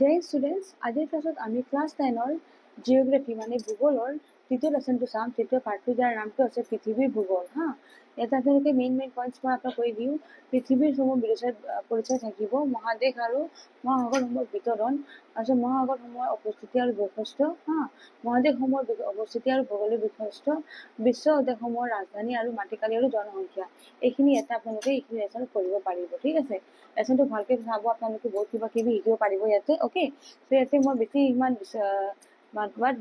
Dear students, আজিৰ ক্লাছত আমি ক্লাছ 10ৰ জিঅ'গ্ৰাফি মানে ভূগোলৰ তৃতীয় লেসনটো চাম। তৃতীয় পাৰ্টটো যাৰ নামটো আছে পৃথিৱীৰ ভূগোল। ইয়াত আপোনালোকে মেইন পইণ্টছ মই আপোনাক কৈ দিওঁ। পৃথিৱীৰ সমূহ পৰিচয় থাকিব, মহাদেশ আৰু মহাসাগৰসমূহৰ বিতৰণ, তাৰপিছত মহাসাগৰসমূহৰ অৱস্থিতি আৰু বৈশিষ্ট্য, মহাদেশসমূহৰ অৱস্থিতি আৰু ভৌগোলিক বৈশিষ্ট্য, বিশ্ব উদ্যোগসমূহৰ ৰাজধানী আৰু মাটিকালি আৰু জনসংখ্যা। এইখিনি ইয়াতে আপোনালোকে এইখিনি লেসনত পঢ়িব পাৰিব। ঠিক আছে, লেসনটো ভালকে চাব, আপোনালোকে বহুত কিবা কিবি শিকিব পাৰিব ইয়াতে। অ'কে, তো ইয়াতে মই বেছি ইমান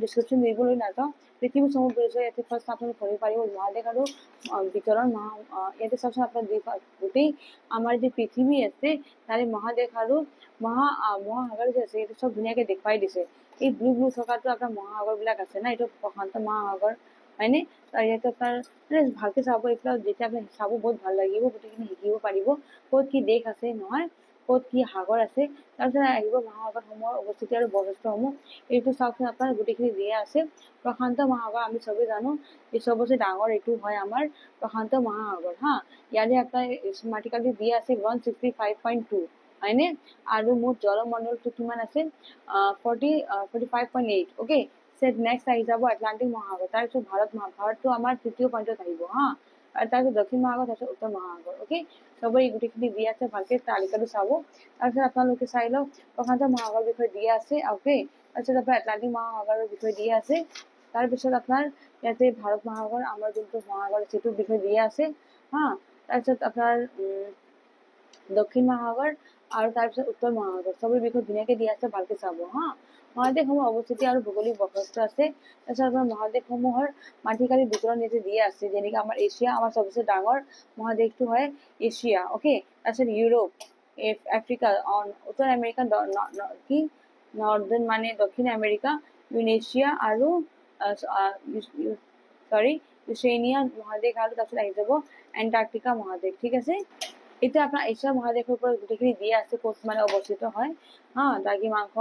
ডিছক্ৰিপশ্যন দিবলৈ নাযাওঁ। পৃথিৱীৰ সমূহ পৰিচয় ইয়াতে ফাৰ্ষ্ট আপোনালোকে পঢ়িব পাৰিব, মহাদেশ আৰু বিতৰণ। ইয়াতে চাওকচোন আপোনাৰ গোটেই আমাৰ যে পৃথিৱী আছে তাৰে মহাদেশ আৰু মহাসাগৰ যে আছে, এইটো চব ধুনীয়াকে দেখুৱাই দিছে। এই ব্লু থকাটো আপোনাৰ মহাসাগৰ বিলাক আছে না, এইটো প্ৰশান্ত মহাসাগৰ হয়নে। ইয়াতে আপোনাৰ মানে ভালকে চাব, এইবিলাক যেতিয়া আপুনি চাব বহুত ভাল লাগিব, গোটেইখিনি শিকিব পাৰিব ক'ত কি দেশ আছে নহয়, ক'ত কি সাগৰ আছে। তাৰপিছত আহিব মহাসাগৰসমূহৰ অৱস্থিতি আৰু বৈশিষ্ট্যসমূহ। এইটো চাওকচোন আপোনাৰ গোটেইখিনি দিয়া আছে। প্ৰশান্ত মহাসাগৰ আমি চবেই জানো এই চবতছে ডাঙৰ এইটো হয় আমাৰ প্ৰশান্ত মহাসাগৰ। ইয়াৰে আপোনাৰ মাটিকালি দিয়া আছে 165.2 হয়নে, আৰু মুঠ জলমণ্ডলটো কিমান আছে 45.8। অ'কে, নেক্সট আহি যাব আটলান্টিক মহাসাগৰ। তাৰপিছত ভাৰতটো আমাৰ তৃতীয় পইণ্টত আহিব। আৰু তাৰপিছত দক্ষিণ মহাসাগৰ, তাৰপিছত উত্তৰ মহাসাগৰ। অ'কে, চবৰে গোটেইখিনি দিয়া আছে, ভালকে তালিকাটো চাব। তাৰপিছত আপোনালোকে চাই লওক প্ৰশান্ত মহাসাগৰৰ বিষয়ে দিয়া আছে। অ'কে, তাৰপিছত আপোনাৰ আটলান্টিক মহাসাগৰৰ বিষয়ে দিয়া আছে। তাৰপিছত আপোনাৰ ইয়াতে ভাৰত মহাসাগৰ, আমাৰ যোনটো মহাসাগৰ সেইটোৰ বিষয়ে দিয়া আছে। তাৰপিছত আপোনাৰ দক্ষিণ মহাসাগৰ আৰু তাৰপিছত উত্তৰ মহাসাগৰ, চবৰ বিষয়ে ধুনীয়াকে দিয়া আছে, ভালকে চাব। মহাদেশসমূহ অৱস্থিতি আৰু ভৌগোলিক বৈশিষ্ট্য আছে। তাৰপিছত আপোনাৰ মহাদেশসমূহৰ মাটিকালি বিতৰণ ইয়াতে দিয়া আছে, যেনেকে আমাৰ এছিয়া, আমাৰ চবচে ডাঙৰ মহাদেশটো হয় এছিয়া। অ'কে, তাৰপিছত ইউৰোপ, আফ্ৰিকা, উত্তৰ আমেৰিকা, নৰ্দাৰ্ণ মানে দক্ষিণ আমেৰিকা, ইউৰেছিয়া আৰু ইউৰেনিয়া মহাদেশ, আৰু তাৰপিছত আহি যাব এণ্টাৰ্কটিকা মহাদেশ। ঠিক আছে, এতিয়া আপোনাৰ এছিয়া মহাদেশৰ ওপৰত গোটেইখিনি দিয়া আছে, ক'ত মানে অৱস্থিত হয়। দ্ৰাঘিমাংশ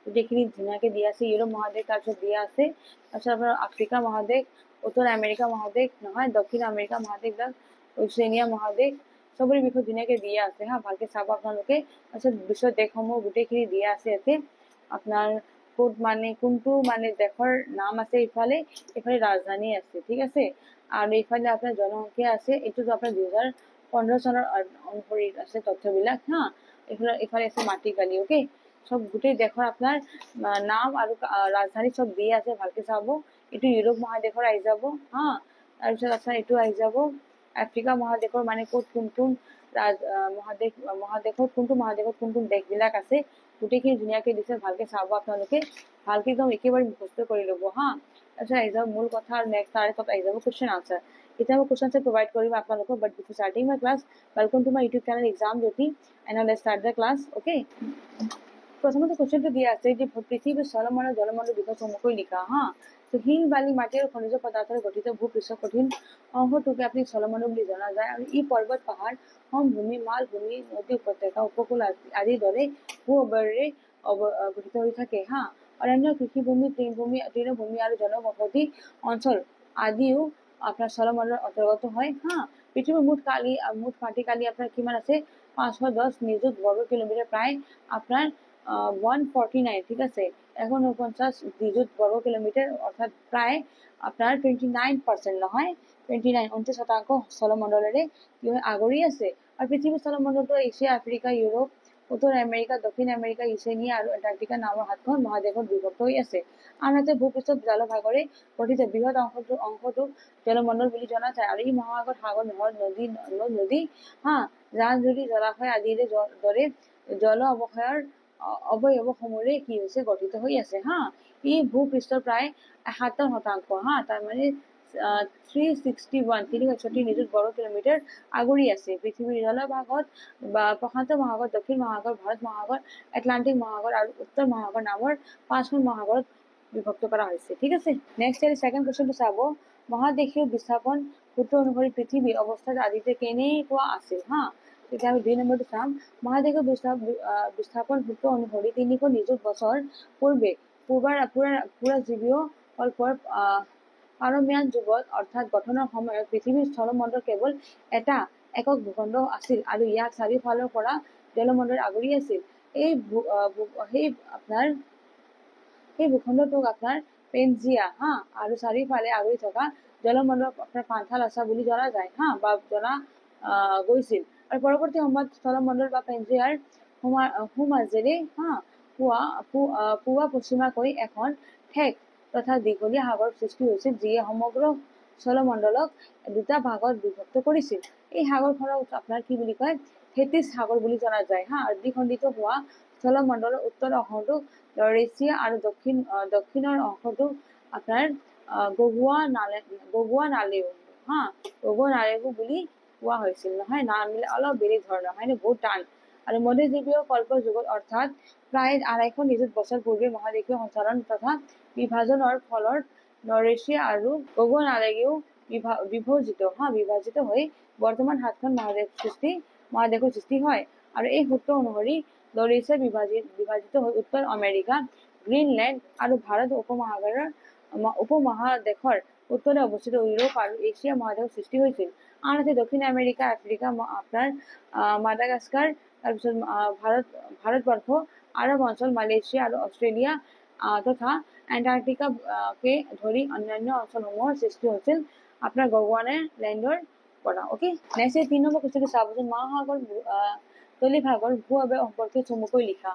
গোটেইখিনি ধুনীয়াকে দিয়া আছে। ইউৰোপ মহাদেশ তাৰপিছত দিয়া আছে। তাৰপিছত আপোনাৰ আফ্ৰিকা মহাদেশ, উত্তৰ আমেৰিকা মহাদেশ নহয়, দক্ষিণ আমেৰিকা মহাদেশ, ওচেনিয়া মহাদেশ, চবৰে বিষয়ে ধুনীয়াকে দিয়া আছে। ভালকে চাব আপোনালোকে। তাৰপিছত বিশ্বৰ দেশসমূহ গোটেইখিনি দিয়া আছে ইয়াতে। আপোনাৰ ক'ত মানে কোনটো মানে দেশৰ নাম আছে, ইফালে ৰাজধানী আছে। ঠিক আছে, আৰু ইফালে আপোনাৰ জনসংখ্যা আছে। এইটোতো আপোনাৰ 2015 চনৰ অনুসৰি আছে তথ্যবিলাক। ইফালে আছে মাটিকালি। অ'কে, চব গোটেই দেশৰ আপোনাৰ নাম আৰু ৰাজধানী চব দিয়ে আছে, ভালকে চাব। এইটো ইউৰোপ মহাদেশৰ আহি যাব। তাৰপিছত আপোনাৰ এইটো আহি যাব আফ্ৰিকা মহাদেশৰ, মানে ক'ত কোন মহাদেশত কোনটো দেশবিলাক আছে, গোটেইখিনি ধুনীয়াকে দিছে, ভালকে চাব আপোনালোকে। ভালকে একদম একেবাৰে মুখস্থ কৰি ল'ব। তাৰপিছত আহি যাব মূল কথা, আৰু নেক্সট তাৰে আহি যাব কুৱেশ্যন আনচাৰ। এতিয়া মই কুৱেশ্যন প্ৰভাইড কৰিম আপোনালোকক, but before starting my class, welcome to my YouTube channel exam Jyoti, and let's start the class. Okay, প্ৰথমতে কুৱেশ্যনটো দিয়া আছে যে পৃথিৱীৰ জলমণ্ডল বিষয়ে চমুকৈ লিখা। তো শিল, বালি, মাটি আৰু খনিজ পদাৰ্থৰে গঠিত ভূপৃষ্ঠৰ কঠিন অংশটোকে আপুনি জলমণ্ডল বুলি জনা যায়, আৰু ই পৰ্বত, পাহাৰ, সমভূমি, মালভূমি, নদী, উপত্যকা, উপকূল আদিৰ দৰে ভূ অৱয়ৰে গঠিত হৈ থাকে। অৰণ্য, কৃষিভূমি, তৃণভূমি আৰু জনবসতি অঞ্চল আদিও আপোনাৰ জলমণ্ডলৰ অন্তৰ্গত হয়। পৃথিৱীৰ মুঠ মাটিকালি আপোনাৰ কিমান আছে 510 নিযুত বৰ্গ কিলোমিটাৰ, প্ৰায় আপোনাৰ 149। ঠিক আছে, 149 নিযুত বৰ্গ কিলোমিটাৰ, অৰ্থাৎ প্ৰায় আপোনাৰ 29% নহয়, 29% স্থলমণ্ডলেৰে কি হয় আগুৰি আছে। আৰু পৃথিৱীৰ স্থলমণ্ডলটো এছিয়া, আফ্ৰিকা, ইউৰোপ, উত্তৰ আমেৰিকা, দক্ষিণ আমেৰিকা, ইউৰেনিয়া আৰু এণ্টাৰ্কটিকা নামৰ 7খন মহাদেশত বিভক্ত হৈ আছে। আনহাতে ভূপৃষ্ঠত জলভাগৰে গঠিত বৃহৎ অংশটোক জলমণ্ডল বুলি জনা যায়, আৰু ই মহাসাগৰ, সাগৰ, নদী, জান-জুৰি, জলাশয় আদিৰে দৰে জল অৱয়ৱসমূহৰে কি হৈছে গঠিত হৈ আছে। ই ভূপৃষ্ঠৰ প্ৰায় 70%, তাৰমানে 361 নিযুত বৰ্গ কিলোমিটাৰ আগুৰি আছে। পৃথিৱীৰ জলভাগত বা প্ৰশান্ত মহাসাগৰ, দক্ষিণ মহাসাগৰ, ভাৰত মহাসাগৰ, আটলান্টিক মহাসাগৰ আৰু উত্তৰ মহাসাগৰ নামৰ 5খন মহাসাগৰত বিভক্ত কৰা হৈছে। ঠিক আছে, নেক্সট ছেকেণ্ড কুৱেশ্যনটো চাব। মহাদেশীয় বিস্থাপন সূত্ৰ অনুসৰি পৃথিৱীৰ অৱস্থাত আদিতে কেনেকুৱা আছিল। তেতিয়া আমি 2 নম্বৰটো চাম। মহাদেশীয় বিস্থাপন সূত্ৰ অনুসৰি 300 নিযুত বছৰ পূৰ্বে পুৰা জীৱীয় কল্পৰ পাৰমিয়ান যুগত, অৰ্থাৎ গঠনৰ সময়ত পৃথিৱীৰ স্থলমণ্ডল কেৱল এটা একক ভূখণ্ড আছিল, আৰু ইয়াক চাৰিওফালৰ পৰা জলমণ্ডলে আগুৰি আছিল। এই সেই আপোনাৰ সেই ভূখণ্ডটোক আপোনাৰ পেনজিয়া আৰু চাৰিওফালে আগুৰি থকা জলমণ্ডল আপোনাৰ পান্থালছা বুলি জনা যায় বা জনা গৈছিল। আৰু পৰৱৰ্তী সময়ত স্থলমণ্ডল বা পেনজিয়াৰ সোঁমাজেৰে পুৱা পশ্চিমাকৈ এখন ঠেক তথা দীঘলীয়া সাগৰ সৃষ্টি হৈছিল, যিয়ে সমগ্ৰ স্থলমণ্ডলক দুটা ভাগত বিভক্ত কৰিছিল। এই সাগৰখনক আপোনাৰ কি বুলি কয়, থেটিছ সাগৰ বুলি জনা যায় আৰু দ্বিখণ্ডিত হোৱা স্থলমণ্ডলৰ উত্তৰ অংশটো লৰেচিয়া আৰু দক্ষিণৰ অংশটো আপোনাৰ গগুয়া নালেগু বুলি কোৱা হৈছিল। নহয়, নাম অলপ বেলেগ ধৰণৰ হয় নে, বহুত টান। আৰু মধ্যযুগীয় কল্পযুগত অৰ্থাৎ প্ৰায় 250 নিযুত বছৰ পূৰ্বে মহাদেশীয় সঞ্চালন তথা বিভাজনৰ ফলত লৰেচিয়া আৰু গগুয়া নালেগু বিভাজিত হৈ বৰ্তমান 7খন মহাদেশৰ সৃষ্টি হয়। আৰু এই সূত্ৰ অনুসৰি লৰেচিয়া বিভাজিত হৈ উত্তৰ আমেৰিকা, গ্ৰীণলেণ্ড আৰু ভাৰত উপমহাদেশৰ উত্তৰে অৱস্থিত ইউৰোপ আৰু এছিয়া মহাদেশৰ সৃষ্টি হৈছিল। আনহাতে দক্ষিণ আমেৰিকা, আফ্ৰিকা, আপোনাৰ মাডাগাস্কাৰ, তাৰপিছত ভাৰতবৰ্ষ, আৰব অঞ্চল, মালয়েছিয়া আৰু অষ্ট্ৰেলিয়া তথা এণ্টাৰ্কটিকাকে ধৰি অন্যান্য অঞ্চলসমূহৰ সৃষ্টি হৈছিল আপোনাৰ গগৱানে লেণ্ডৰ পৰা। অ'কে, নেক্সট 3 নম্বৰ কুৱেশ্যনটো চাবচোন। মহাসাগৰ তলিভাগৰ ভূ-অৱয়ব সম্পৰ্কে চমুকৈ লিখা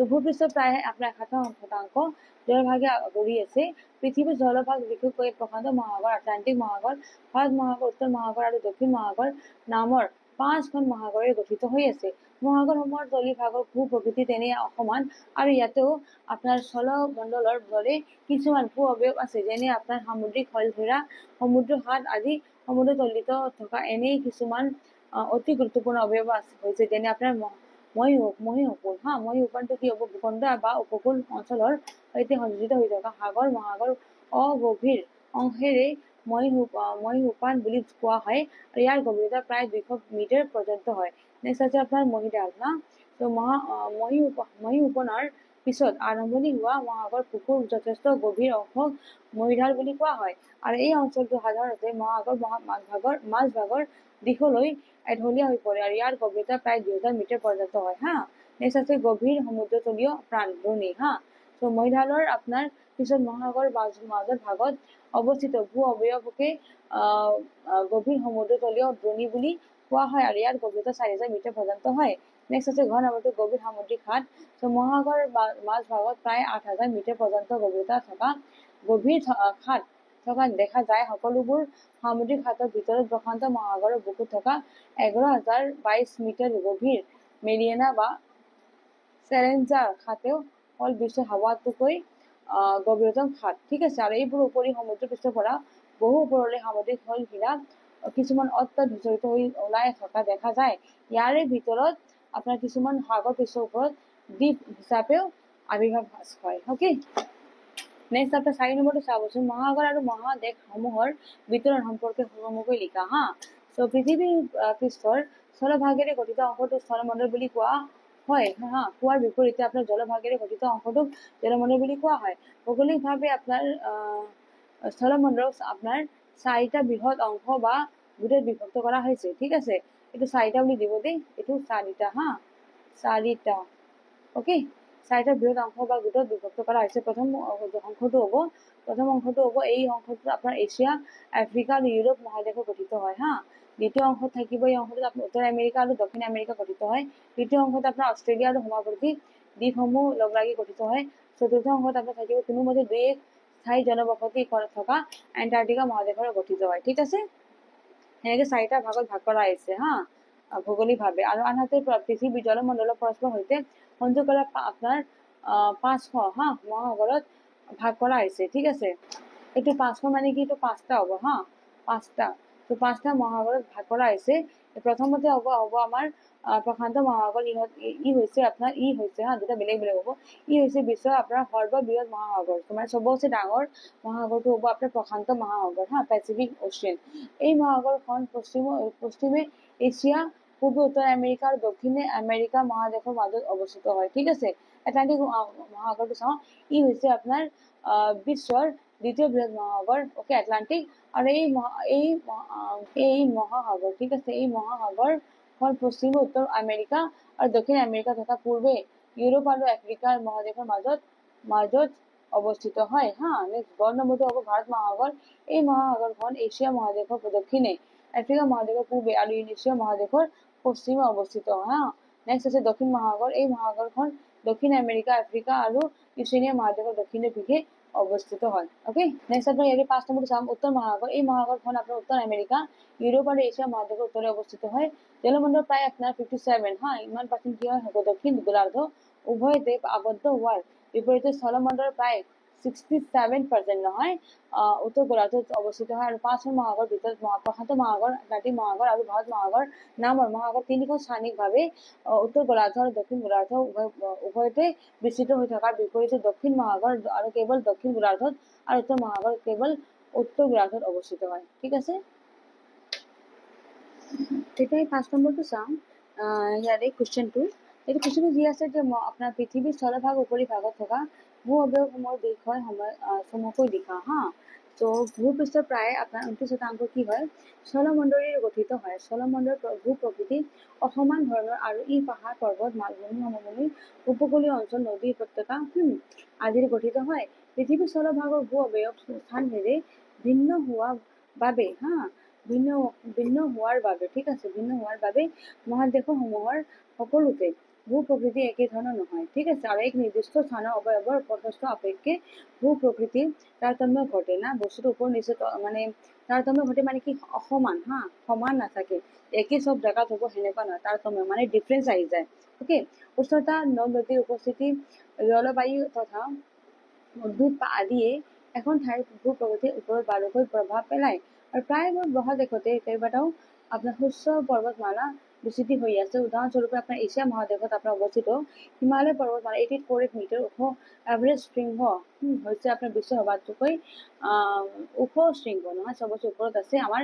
ভূপৃষ্ঠৰ প্ৰায় আপোনাৰ 51% জলভাগে আগুৰি আছে। পৃথিৱীৰ জলভাগ বিশেষকৈ প্ৰশান্ত মহাসাগৰ, আটলান্টিক মহাসাগৰ, ভাৰত মহাসাগৰ, উত্তৰ মহাসাগৰ আৰু দক্ষিণ মহাসাগৰ নামৰ 5খন মহাসাগৰে গঠিত হৈ আছে। মহাসাগৰসমূহৰ তলিভাগৰ ভূ-প্ৰকৃতি তেনে অসমান আৰু ইয়াতেও আপোনাৰ স্থলমণ্ডলৰ দৰে কিছুমান ভূ-অৱয়ব আছে, যেনে আপোনাৰ সামুদ্ৰিক শৈলশিৰা, সমুদ্ৰ খাদ আদি। সমুদ্ৰতলিত থকা এনে কিছুমান অতি গুৰুত্বপূৰ্ণ অৱয়ব হৈছে যেনে আপোনাৰ মহীসোপানটো কি হ'ব, ভূখণ্ড বা উপকূল অঞ্চলৰ সৈতে সংযোজিত হৈ থকা সাগৰ মহাসাগৰ অগভীৰ অংশেৰে মহীসোপান বুলি কোৱা হয় আৰু ইয়াৰ গভীৰতা প্ৰায় 200 মিটাৰ পৰ্যন্ত হয়। নেক্সট আছে আপোনাৰ মহীঢাল মহীসোপানৰ পিছত আৰম্ভণি হোৱা মহাসাগৰ বুকুৰ যথেষ্ট গভীৰ অংশক মহীঢাল বুলি কোৱা হয়। আৰু এই অঞ্চলটো সাধাৰণতে মহাসাগৰ মাজভাগৰ দিশলৈ এঢলীয়া হৈ পৰে আৰু ইয়াৰ গভীৰতা প্ৰায় 2000 মিটাৰ পৰ্যন্ত হয় নেক্সট আছে গভীৰ সমুদ্ৰতলীয় প্ৰাণ দ্ৰোণী মহীঢালৰ আপোনাৰ পিছত মহাসাগৰ মাজৰ ভাগত অৱস্থিত ভূ-অৱয়বকে গভীৰ সমুদ্ৰতলীয় দ্ৰোণী বুলি কোৱা হয় আৰু ইয়াৰ গভীৰতা 4000 মিটাৰ পৰ্যন্ত হয়। নেক্সট আছে ঘন নম্বৰটো গভীৰ সামুদ্ৰিক খাদ মহাসাগৰ মাজভাগত প্ৰায় 8000 মিটাৰ পৰ্যন্ত গভীৰতা থকা গভীৰ খাদ থকা দেখা যায়। সকলোবোৰ সামুদ্ৰিক খাদৰ ভিতৰত প্ৰশান্ত মহাসাগৰৰ বুকুত থকা 11022 মিটাৰ গভীৰ মেৰিয়ানা বা চেলেঞ্জাৰ খাতেও হ'ল বিশ্বৰ সবাতোকৈ গভীৰতম খাদ। ঠিক আছে, আৰু এইবোৰ উপৰি সমুদ্ৰ পৃষ্ঠৰ পৰা বহু ওপৰলৈ সামুদ্ৰিক শৈলশিৰা কিছুমান ধূসৰিত হৈ ওলাই থকা দেখা যায়। ইয়াৰে ভিতৰত আপোনাৰ কিছুমান সাগৰ পৃষ্ঠৰ ওপৰত দ্বীপ হিচাপেও আবিৰ্ভাৱ হয়। অ'কে, নেক্সট আপোনাৰ 4 নম্বৰটো চাবচোন। মহাসাগৰ আৰু মহাদেশসমূহৰ বিতৰণ সম্পৰ্কে চমুকৈ লিখা পৃথিৱীৰ পৃষ্ঠৰ স্থলভাগেৰে গঠিত অংশটোক স্থলমণ্ডল বুলি কোৱা হয় কোৱাৰ বিপৰীতে আপোনাৰ জলভাগেৰে গঠিত অংশটোক জলমণ্ডল বুলি কোৱা হয়। ভৌগোলিকভাৱে আপোনাৰ স্থলমণ্ডলক আপোনাৰ 4টা বৃহৎ অংশ বা গোটত বিভক্ত কৰা হৈছে। ঠিক আছে, এইটো 4টা বুলি দিব দেই, এইটো 4টা 4টা। অ'কে, 4টা বৃহৎ অংশ বা গোটত বিভক্ত কৰা হৈছে। প্ৰথম অংশটো হ'ব এই অংশটো আপোনাৰ এছিয়া, আফ্ৰিকা আৰু ইউৰোপ মহাদেশত গঠিত হয় দ্বিতীয় অংশত থাকিব, এই অংশটোত আপোনাৰ উত্তৰ আমেৰিকা আৰু দক্ষিণ আমেৰিকা গঠিত হয়। তৃতীয় অংশত আপোনাৰ অষ্ট্ৰেলিয়া আৰু সীমাৱৰ্তী দ্বীপসমূহ লগ লাগি গঠিত হয়। চতুৰ্থ অংশত আপোনাৰ থাকিব কোনোমতে 2 স্থায়ী জনবসতি থকা এণ্টাৰ্কটিকা মহাদেশৰ গঠিত হয়। ঠিক আছে, সেনেকে 4টা ভাগত ভাগ কৰা হৈছে ভৌগোলিকভাৱে। আৰু আনহাতে পৃথিৱীৰ জলমণ্ডলৰ পৰস্পৰৰ সৈতে সংযোগ কৰা আপোনাৰ 500 মহাসাগৰত ভাগ কৰা হৈছে। ঠিক আছে, এইটো 500 মানে কি, এইটো 5টা হ'ব 5টা মহাসাগৰত ভাগ কৰা হৈছে। প্ৰথমতে হ'ব আমাৰ প্ৰশান্ত মহাসাগৰ। ই হৈছে দুটা বেলেগ বেলেগ হ'ব। ই হৈছে বিশ্বৰ আপোনাৰ সৰ্ববৃহৎ মহাসাগৰ, তোমাৰ চবতছে ডাঙৰ মহাসাগৰটো হ'ব আপোনাৰ প্ৰশান্ত মহাসাগৰ পেচিফিক অচিয়ান। এই মহাসাগৰখন পশ্চিমে এছিয়া, পূবে উত্তৰ আমেৰিকা আৰু দক্ষিণে আমেৰিকা মহাদেশৰ মাজত অৱস্থিত হয়। ঠিক আছে, আটলান্টিক মহাসাগৰটো চাওঁ। ই হৈছে আপোনাৰ বিশ্বৰ দ্বিতীয় বৃহৎ মহাসাগৰ আটলান্টিক। আৰু এই মহাসাগৰ ঠিক আছে, এই মহাসাগৰখন পশ্চিমে উত্তৰ আমেৰিকা আৰু দক্ষিণ আমেৰিকা তথা পূৰ্বে ইউৰোপ আৰু আফ্ৰিকাৰ মহাদেশৰ মাজত অৱস্থিত হয় হা। নেক্সট গ নম্বৰটো হ'ব ভাৰত মহাসাগৰ। এই মহাসাগৰখন এছিয়া মহাদেশৰ দক্ষিণে, আফ্ৰিকা মহাদেশৰ পূবে আৰু ইউৰেছিয়া মহাদেশৰ পশ্চিমে অৱস্থিত হা। নেক্সট আছে দক্ষিণ মহাসাগৰ। এই মহাসাগৰখন দক্ষিণ আমেৰিকা, আফ্ৰিকা আৰু ইউৰেছিয়া মহাদেশৰ দক্ষিণে দিশে অৱস্থিত হয়। ওকে, নেক্সট আপোনাৰ ইয়াৰে 5 নম্বৰটো চাম উত্তৰ মহাসাগৰ। এই মহাসাগৰখন আপোনাৰ উত্তৰ আমেৰিকা, ইউৰোপ আৰু এছিয়া মহাদেশৰ উত্তৰে অৱস্থিত হয়। জলমণ্ডল প্ৰায় আপোনাৰ 57 হা। ইমান পাৰ্চেণ্ট কি হয় হ'ব দক্ষিণ গোলাৰ্ধ উভয় দেশ আবদ্ধ হোৱাৰ বিপৰীতে স্থলমণ্ডল প্ৰায় 67% নহয় উত্তৰ গোলাৰ্ধত অৱস্থিত হয়। আৰু 5 মহাসাগৰ ভিতৰত প্ৰশান্ত মহাসাগৰ, আটলান্টিক মহাসাগৰ আৰু ভাৰত মহাসাগৰ নামৰ মহাসাগৰ তিনিখন স্থানিকভাৱে উত্তৰ গোলাৰ্ধ আৰু দক্ষিণ গোলাৰ্ধ উভয়তে বিস্তৃত হৈ থকাৰ বিপৰীতে দক্ষিণ মহাসাগৰ আৰু কেৱল দক্ষিণ গোলাৰ্ধত আৰু উত্তৰ মহাসাগৰ কেৱল উত্তৰ গোলাৰ্ধত অৱস্থিত হয়। ঠিক আছে, তেতিয়া 5 নম্বৰটো চাম। ইয়াৰে কুৱেশ্যনটো এইটো কুৱেশ্যনটো যি আছে যে আপোনাৰ পৃথিৱীৰ স্থলভাগ উপৰিভাগত থকা ভূ অৱয়ৱসমূহৰ বিষয় চমুকৈ লিখা হা। ত' ভূপৃষ্ঠৰ প্ৰায় আপোনাৰ 29% কি হয় স্থলমণ্ডলেৰে গঠিত হয়। স্থলমণ্ডলৰ ভূ প্ৰকৃতি অসমান ধৰণৰ আৰু ই পাহাৰ পৰ্বত মালভূমি সমভূমি উপকূলীয় অঞ্চল নদী উপত্যকা আদিৰে গঠিত হয়। পৃথিৱীৰ স্থলভাগৰ ভূ অৱয়ব স্থানভেদে ভিন্ন হোৱা বাবে হা ভিন্ন হোৱাৰ বাবে ঠিক আছে ভিন্ন হোৱাৰ বাবে মহাদেশসমূহৰ সকলোতে ভূ প্ৰকৃতি একে ধৰণৰ নহয়। ঠিক আছে, আৰু এক নিৰ্দিষ্ট স্থানৰ অৱয়ৱৰ প্ৰশস্ত সাপেক্ষে ভূ প্ৰকৃতিৰ তাৰতম্য ঘটে না। বস্তুটো ওপৰ নিচে মানে তাৰতম্য ঘটে মানে কি অসমান হা, সমান নাথাকে একে চব জেগাত হ'ব সেনেকুৱা নহয়, তাৰতম্য মানে ডিফাৰেঞ্চ আহি যায়। ওকে, উষ্ণতা নদ নদীৰ উপস্থিতি জলবায়ু তথা উদ্ভিদ আদিয়ে এখন ঠাইৰ ভূ প্ৰকৃতিৰ ওপৰত বাৰুকৈ প্ৰভাৱ পেলায়। আৰু প্ৰায়বোৰ মহাদেশতে কেইবাটাও আপোনাৰ শস্য পৰ্বতমালা বিস্তৃতি হৈ আছে। উদাহৰণস্বৰূপে আপোনাৰ এছিয়া মহাদেশত আপোনাৰ অৱস্থিত হিমালয় পৰ্বতমালা 848 মিটাৰ ওখ এভাৰেষ্ট শৃংগ হৈছে আপোনাৰ বিশ্বৰ সবাতোকৈ ওখ শৃংগ নহয়, চবতছে ওপৰত আছে আমাৰ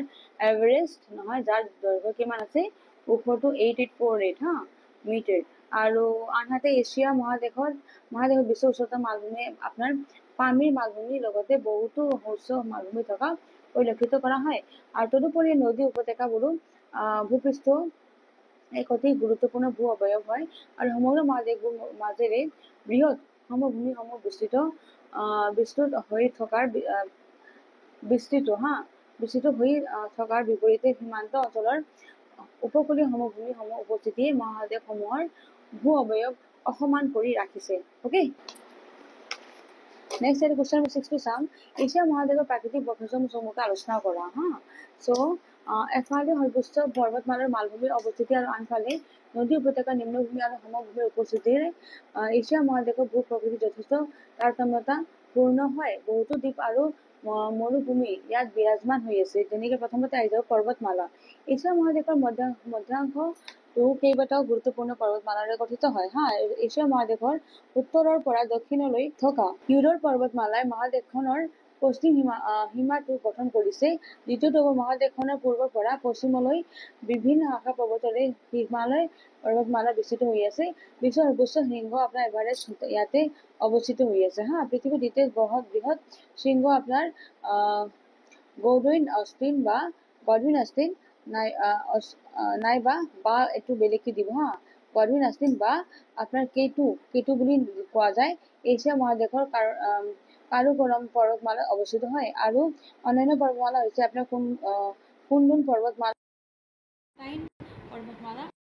এভাৰেষ্ট নহয়, যাৰ দৈৰ্ঘ্য কিমান আছে ওখটো 8848 হা মিটাৰ। আৰু আনহাতে এছিয়া মহাদেশৰ বিশ্বৰ উচ্চতম মালভূমি আপোনাৰ পামিৰ মালভূমিৰ লগতে বহুতো শস্য মালভূমি থকা পৰিলক্ষিত কৰা হয়। আৰু তদুপৰি নদী উপত্যকাবোৰো ভূপৃষ্ঠ এক অতি গুৰুত্বপূৰ্ণ ভূ অৱয়ব হয়। আৰু সমগ্ৰ মহাদেশবোৰ মাজেৰে বৃহৎ সমভূমিসমূহ বিস্তৃত হৈ থকাৰ বিপৰীতে সীমান্ত অঞ্চলৰ উপকূলীয় সমভূমিসমূহ উপস্থিতিয়ে মহাদেশসমূহৰ ভূ অৱয়ব অসমান কৰি ৰাখিছে। অ'কে, নেক্সট এটা কুৱেশ্যন নম্বৰ 6 টো চাম। এছিয়া মহাদেশৰ প্ৰাকৃতিক বৈশিষ্ট্য চমুকৈ আলোচনা কৰা হা। চ' এফালে সৰ্বোচ্চ পৰ্বতমালাৰ মালভূমিৰ অৱস্থিতি আৰু আনফালে নদী উপত্যকা নিম্নভূমি আৰু সমভূমিৰ উপস্থিতিৰে এছিয়া মহাদেশৰ ভূ প্ৰকৃতি যথেষ্ট তাৰতম্যতাপূৰ্ণ হয়। বহুতো দ্বীপ আৰু মৰুভূমি ইয়াত বিৰাজমান হৈ আছে। যেনেকে প্ৰথমতে আহি যাব পৰ্বতমালা। এছিয়া মহাদেশৰ মধ্যাংশটো কেইবাটাও গুৰুত্বপূৰ্ণ পৰ্বতমালাৰে গঠিত হয় হা। এছিয়া মহাদেশৰ উত্তৰৰ পৰা দক্ষিণলৈ থকা ইউৰোপ পৰ্বতমালাই মহাদেশখনৰ পশ্চিম সীমাটো গঠন কৰিছে। দ্বিতীয়টো মহাদেশখনৰ পূৰ্বৰ পৰা পশ্চিমলৈ বিভিন্ন শাখা পৰ্বতৰে হিমালয় পৰ্বতমালা বিস্তৃত হৈ আছে। বিশ্বৰ সৰ্বোচ্চ শৃংগ আপোনাৰ এভাৰেষ্ট ইয়াতে অৱস্থিত হৈ আছে হা। পৃথিৱীৰ দ্বিতীয় বৃহৎ শৃংগ আপোনাৰ গডউইন অষ্টিন নাইবা এইটো বেলেগকে দিব হা। গডউইন অষ্টিন বা আপোনাৰ কেটু বুলি কোৱা যায়। এছিয়া মহাদেশৰ কাৰাকোৰাম পৰ্বতমালাত অৱস্থিত হয়। আৰু অন্যান্য পৰ্বতমালা হৈছে আপোনাৰ কুনলুন পৰ্বতমালা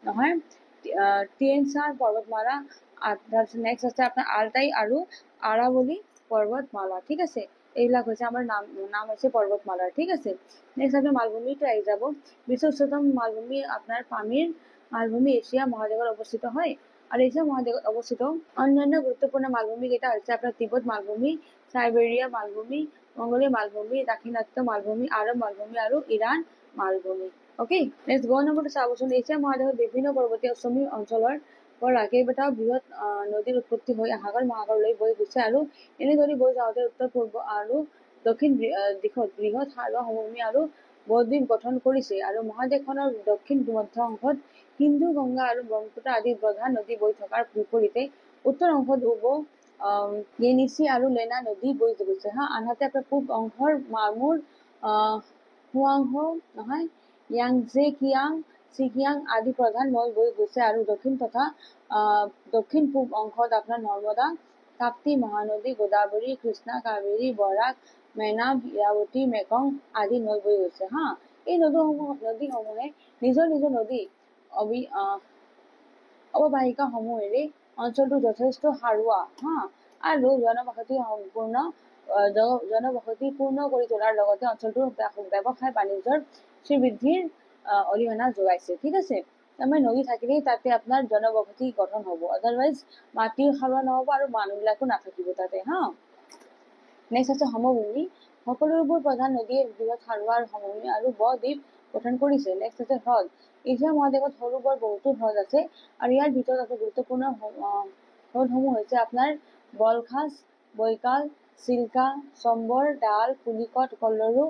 নহয়, টিয়েনছান পৰ্বতমালা। তাৰপিছত নেক্সট আছে আপোনাৰ আলটাই আৰু আৰাৱলী পৰ্বতমালা। ঠিক আছে, এইবিলাক হৈছে আমাৰ নাম হৈছে পৰ্বতমালাৰ। ঠিক আছে, নেক্সট আপোনাৰ মালভূমিটো আহি যাব। বিশ্বৰ উচ্চতম মালভূমি আপোনাৰ পামিৰ মালভূমি এছিয়া মহাদেশত অৱস্থিত হয়। আৰু এছিয়া মহাদেশত অৱস্থিত অন্যান্য গুৰুত্বপূৰ্ণ মালভূমি কেইটা হৈছে আপোনাৰ তিব্বত মালভূমি, চাইবেৰিয়া মালভূমি, মংগোলীয় মালভূমি, দাক্ষিণাত্য মালভূমি, আৰব মালভূমি আৰু ইৰাণ মালভূমি। অ'কে, নেক্সট গ নম্বৰটো চাবচোন। এছিয়া মহাদেশৰ বিভিন্ন পৰ্বতীয় সমীপ অঞ্চলৰ পৰা কেইবাটাও বৃহৎ নদীৰ উৎপত্তি হৈ সাগৰ মহাসাগৰলৈ বৈ গৈছে। আৰু এনেদৰে বৈ যাওঁতে উত্তৰ পূৰ্ব আৰু দক্ষিণ দিশত বৃহৎ সাৰুৱা সমভূমি আৰু বদ্বীপ গঠন কৰিছে। আৰু মহাদেশখনৰ দক্ষিণ মধ্য অংশত সিন্ধু, গংগা আৰু ব্ৰহ্মপুত্ৰ আদি প্ৰধান নদী বৈ থকাৰ বিপৰীতে উত্তৰ অংশত য়েনিচি আৰু লেনা নদী বৈ গৈছে হা। আনহাতে আপোনাৰ পূব অংশৰ মামুৰ হুৱাংহো নহয়, য়াংজে কিয়াং, ছিকিয়াং আদি প্ৰধান নৈ বৈ গৈছে আৰু দক্ষিণ তথা দক্ষিণ পূব অংশত আপোনাৰ নৰ্মদা, তাপ্তি, মহানদী, গোদাবৰী, কৃষ্ণা, কাবেৰী, বৰাক, মেনাব, ইৰাৱতী, মেকং আদি নৈ বৈ গৈছে হা। এই নদীসমূহে নিজৰ নদী অৱবাহিকা সমূহেৰে অঞ্চলটো যথেষ্ট সাৰুৱা হা আৰু জনবসতি পূৰ্ণ কৰি তোলাৰ লগতে অঞ্চলটোৰ ব্যৱসায় বাণিজ্যৰ শ্ৰীবৃদ্ধিৰ অৰিহণা যোগাইছে। ঠিক আছে, আমাৰ নদী থাকিলেই তাতে আপোনাৰ জনবসতি গঠন হ'ব, আদাৰৱাইজ মাটিৰ সাৰুৱা নহ'ব আৰু মানুহবিলাকো নাথাকিব তাতে হা। নেক্সট আছে সমভূমি। সকলোবোৰ প্ৰধান নদীয়ে বৃহৎ সাৰুৱা সমভূমি আৰু ব-দ্বীপ গঠন কৰিছে। নেক্সট আছে হ্ৰদ। এছিয়া মহাদেশত সৰু বৰ বহুতো হ্ৰদ আছে আৰু ইয়াৰ ভিতৰত আছে গুৰুত্বপূৰ্ণ হ্ৰদসমূহ হৈছে আপোনাৰ বলখাছ, বৈকাল, চিল্কা, চম্বৰ, ডাল, পুলিকট, কল্লেৰু,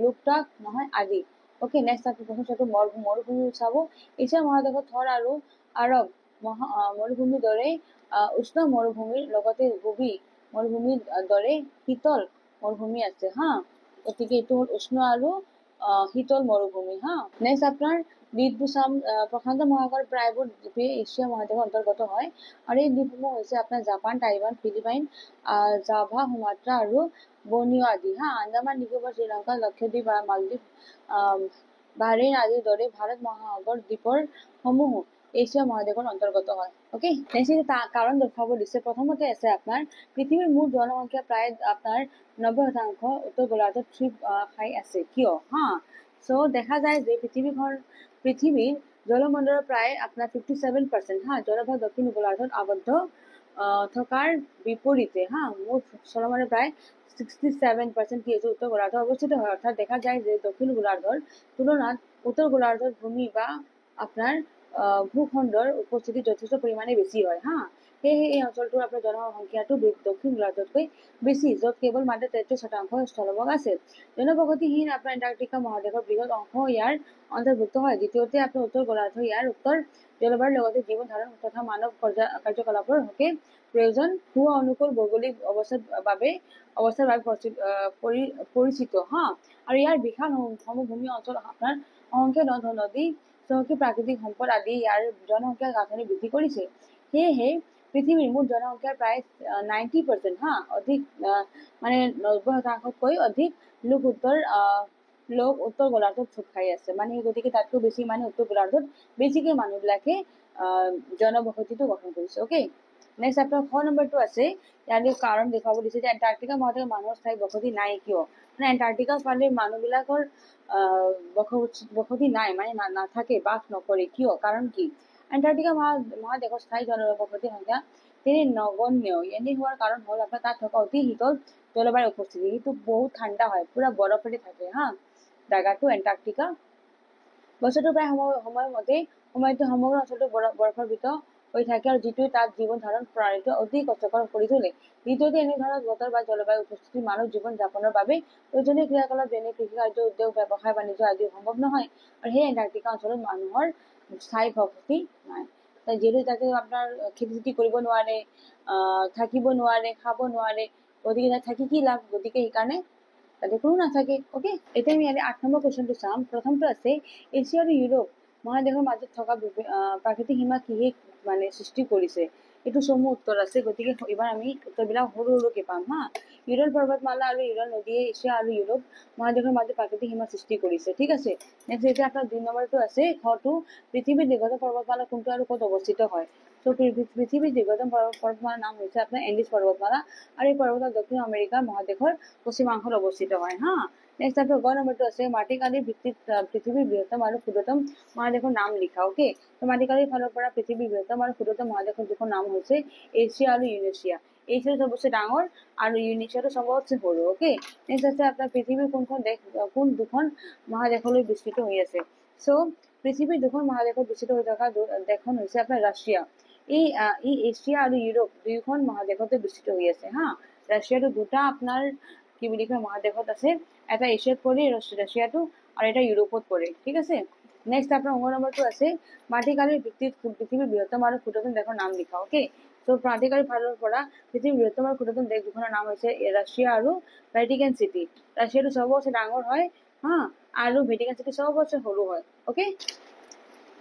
লোকটাক নহয় আদি। অ'কে, নেক্সট আপুনি প্ৰথম মৰুভূমি চাব। এছিয়া মহাদেশত থৰ আৰু আৰব মৰুভূমিৰ দৰে উষ্ণ মৰুভূমিৰ লগতে গোবি মৰুভূমিৰ দৰে শীতল মৰুভূমি আছে হা। গতিকে এইটো হ'ল উষ্ণ আৰু শীতল মৰুভূমি হা। নেক্সট আপোনাৰ দ্বীপবোৰ চাম। প্ৰশান্ত মহাসাগৰ প্ৰায়বোৰ দ্বীপে এছিয়া মহাদেশৰ অন্তৰ্গত হয় আৰু এই দ্বীপসমূহ হৈছে আপোনাৰ Japan, Taiwan, Philippine, Java, Sumatra আৰু বৰ্নিঅ' আদি হা। আন্দামান নিকোবৰ, শ্ৰীলংকা, লক্ষদ্বীপ, মালদ্বীপ, বাহৰেইন আদিৰ দৰে ভাৰত মহাসাগৰ দ্বীপৰ সমূহ এছিয়া মহাদেশৰ অন্তৰ্গত হয়। অ'কে, নেক্সট কাৰণ দেখুৱাব দিছে। প্ৰথমতে আছে আপোনাৰ পৃথিৱীৰ মুঠ জনসংখ্যা প্ৰায় আপোনাৰ 90% উত্তৰ গোলাৰ্ধত খাই আছে। কিয় হা? চ' দেখা যায় যে পৃথিৱীৰ জলমণ্ডলৰ প্ৰায় আপোনাৰ 57% হা জলভাগ দক্ষিণ গোলাৰ্ধত আবদ্ধ থকাৰ বিপৰীতে হা মুঠ জলমণ্ডলৰ প্ৰায় 67% কি হৈছে উত্তৰ গোলাৰ্ধত অৱস্থিত হয়। অৰ্থাৎ দেখা যায় যে দক্ষিণ গোলাৰ্ধৰ তুলনাত উত্তৰ গোলাৰ্ধত ভূমি বা আপোনাৰ ভূখণ্ডৰ উপস্থিতি যথেষ্ট পৰিমাণে বেছি হয় হা। সেয়েহে এই অঞ্চলটোৰ আপোনাৰ জনসংখ্যাটো দক্ষিণ গোলাৰ্ধতকৈ বেছি, য'ত কেৱল মাত্ৰ 33% স্থলভাগ আছে। জনবসতিহীন আপোনাৰ এণ্টাৰ্কটিকা মহাদেশৰ বৃহৎ অংশ ইয়াৰ অন্তৰ্ভুক্ত হয়। দ্বিতীয়তে আপোনাৰ উত্তৰ গোলাৰ্ধ ইয়াৰ উত্তৰ জলবায়ুৰ লগতে জীৱন ধাৰণ তথা মানৱ কাৰ্যকলাপৰ হকে প্ৰয়োজন হোৱা অনুকূল ভৌগোলিক অৱস্থাৰ বাবে পৰিচিত হা। আৰু ইয়াৰ বিশাল সমভূমি অঞ্চল আপোনাৰ অসংখ্য নদ-নদী, চহকী প্ৰাকৃতিক সম্পদ আদি ইয়াৰ জনসংখ্যাৰ গাঁথনি বৃদ্ধি কৰিছে। সেয়েহে পৃথিৱীৰ মুঠ জনসংখ্যাৰ প্ৰায় 90% হা অধিক মানে 90%তকৈ অধিক লোক উত্তৰ গোলাৰ্ধত থুপ খাই আছে। মানে গতিকে তাতকৈ বেছি মানে উত্তৰ গোলাৰ্ধত বেছিকে মানুহবিলাকে জনবসতিটো গঠন কৰিছে। অ'কে, নেক্সট আপোনাৰ খ নম্বৰটো আছে। ইয়াৰে কাৰণ দেখুৱাব দিছে যে এণ্টাৰ্কটিকা মহাদেশত মানুহৰ স্থায়ী বসতি নাই কিয়? মানে এণ্টাৰ্কটিকাৰ ফালে মানুহবিলাকৰ বসতি নাই, মানে নাথাকে, বাস নকৰে। কিয়? কাৰণ কি? এণ্টাৰ্কটিকা মহাদেশৰ স্থায়ী জনবসতিৰ সংখ্যা তেনে নগণ্য। এনে হোৱাৰ কাৰণ হ'ল আপোনাৰ তাত থকা অতি শীতল জলবায়ুৰ উপস্থিতি। সেইটো বহুত ঠাণ্ডা হয়, পুৰা বৰফেৰে থাকে হা জাগাটো এণ্টাৰ্কটিকা। বছৰটো প্ৰায় সময়তে সমগ্ৰ অঞ্চলটো বৰফাবৃত হৈ থাকে আৰু যিটোৱে তাত জীৱন ধাৰণ প্ৰণালীটো অতি কষ্টকৰ কৰি তোলে। দ্বিতীয়তে এনে ধৰণৰ বতৰ বা জলবায়ু উপস্থিতি মানৱ জীৱন যাপনৰ বাবে প্ৰয়োজনীয় ক্ৰিয়াকলাপ যেনে কৃষিকাৰ্য, উদ্যোগ, ব্যৱসায় বাণিজ্য আদি সম্ভৱ নহয়। আৰু সেই এণ্টাৰ্কটিকা অঞ্চলত মানুহৰ স্থায়ী বসতি নাই। যিহেতু তাতে আপোনাৰ খেতি কৰিব নোৱাৰে, থাকিব নোৱাৰে, খাব নোৱাৰে, গতিকে তাত থাকি কি লাভ? গতিকে সেইকাৰণে তাতে কোনো নাথাকে। অ'কে, এতিয়া আমি ইয়াৰে 8 নম্বৰ কুৱেশ্যনটো চাম। প্ৰথমটো আছে এছিয়া আৰু ইউৰোপ মহাদেশৰ মাজত থকা প্ৰাকৃতিক সীমা কিহে মানে সৃষ্টি কৰিছে? এইটো চমু উত্তৰ আছে, গতিকে এইবাৰ আমি উত্তৰবিলাক সৰু সৰুকে পাম হা। ইউৰাল পৰ্বতমালা আৰু ইউৰাল নদীয়ে এছিয়া আৰু ইউৰোপ মহাদেশৰ মাজত প্ৰাকৃতিক সীমা সৃষ্টি কৰিছে। ঠিক আছে, নেক্সট এতিয়া আপোনাৰ 2 নম্বৰটো আছে। খটো পৃথিৱীৰ দীৰ্ঘতম পৰ্বতমালা কোনটো আৰু ক'ত অৱস্থিত হয়? ত' পৃথিৱীৰ দীৰ্ঘতম পৰ্বতমালাৰ নাম হৈছে আপোনাৰ এণ্ডিছ পৰ্বতমালা আৰু এই পৰ্বতমালা দক্ষিণ আমেৰিকা মহাদেশৰ পশ্চিমাংশত অৱস্থিত হয় হা। নেক্সট আপোনাৰ 9 নম্বৰটো আছে মাটিকালিৰ ভিত্তিত পৃথিৱীৰ বৃহত্তম আৰু ক্ষুদ্ৰতম মহাদেশৰ নাম লিখা। অ'কে, ত' মাটিকালিৰ ফালৰ পৰা পৃথিৱীৰ বৃহত্তম আৰু ক্ষুদ্ৰতম মহাদেশৰ দুখন নাম হৈছে এছিয়া আৰু ইউৰেছিয়া। এছিয়াটো চবতছে ডাঙৰ আৰু ইউৰেছিয়াটো চবতছে সৰু। অ'কে, নেক্সট আছে আপোনাৰ পৃথিৱীৰ কোন দুখন মহাদেশলৈ বিস্তৃত হৈ আছে? চ' পৃথিৱীৰ দুখন মহাদেশত বিস্তৃত হৈ থকা দেশখন হৈছে আপোনাৰ ৰাছিয়া। ই এছিয়া আৰু ইউৰোপ দুয়োখন মহাদেশতে বিস্তৃত হৈ আছে হা। ৰাছিয়াটো দুটা আপোনাৰ কি বুলি কয় মহাদেশত আছে, এটা এছিয়াত পৰে ৰাছিয়াটো আৰু এটা ইউৰোপত পৰে। ঠিক আছে, নেক্সট আপোনাৰ 9 নম্বৰটো আছে মাটিকালিৰ ভিত্তিত পৃথিৱীৰ বৃহত্তম আৰু ক্ষুদ্ৰতম দেশৰ নাম লিখা। অ'কে, চ' মাটিকালিৰ ফালৰ পৰা পৃথিৱীৰ বৃহত্তম আৰু ক্ষুদ্ৰতম দেশ দুখনৰ নাম হৈছে ৰাছিয়া আৰু ভেটিকান চিটি। ৰাছিয়াটো চবতছে ডাঙৰ হয় হা, আৰু ভেটিকান চিটি সবতছে সৰু হয় ওকে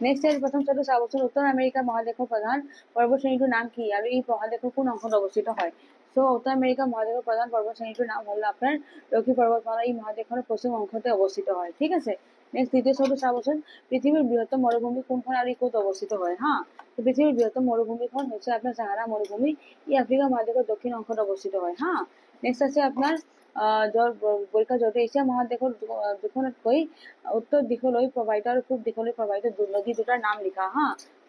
নেক্সট ইয়াৰ প্ৰথম চাইটো চাবচোন উত্তৰ আমেৰিকা মহাদেশৰ প্ৰধান পৰ্বতশ্ৰেণীটোৰ নাম কি আৰু এই মহাদেশৰ কোন অংশত অৱস্থিত হয় সো উত্তৰ আমেৰিকা মহাদেশৰ প্ৰধান পৰ্বতশ্ৰেণীটোৰ নাম হ'ল আপোনাৰ ৰকি পৰ্বতমালা এই মহাদেশৰ পশ্চিম অংশতে অৱস্থিত হয় ঠিক আছে নেক্সট দ্বিতীয় চাইটো চাবচোন পৃথিৱীৰ বৃহত্তম মৰুভূমি কোনখন আৰু ক'ত অৱস্থিত হয় হা তো পৃথিৱীৰ বৃহত্তম মৰুভূমিখন হৈছে আপোনাৰ সাহাৰা মৰুভূমি ই আফ্ৰিকা মহাদেশৰ দক্ষিণ অংশত অৱস্থিত হয় হা নেক্সট আছে আপোনাৰ পৰীক্ষা জড়িত এছিয়া মহাদেশৰ দুখনতকৈ উত্তৰ দিশলৈ প্ৰবাহিত আৰু পূব দিশলৈ প্ৰবাহিত নদী দুটাৰ নাম লিখা হা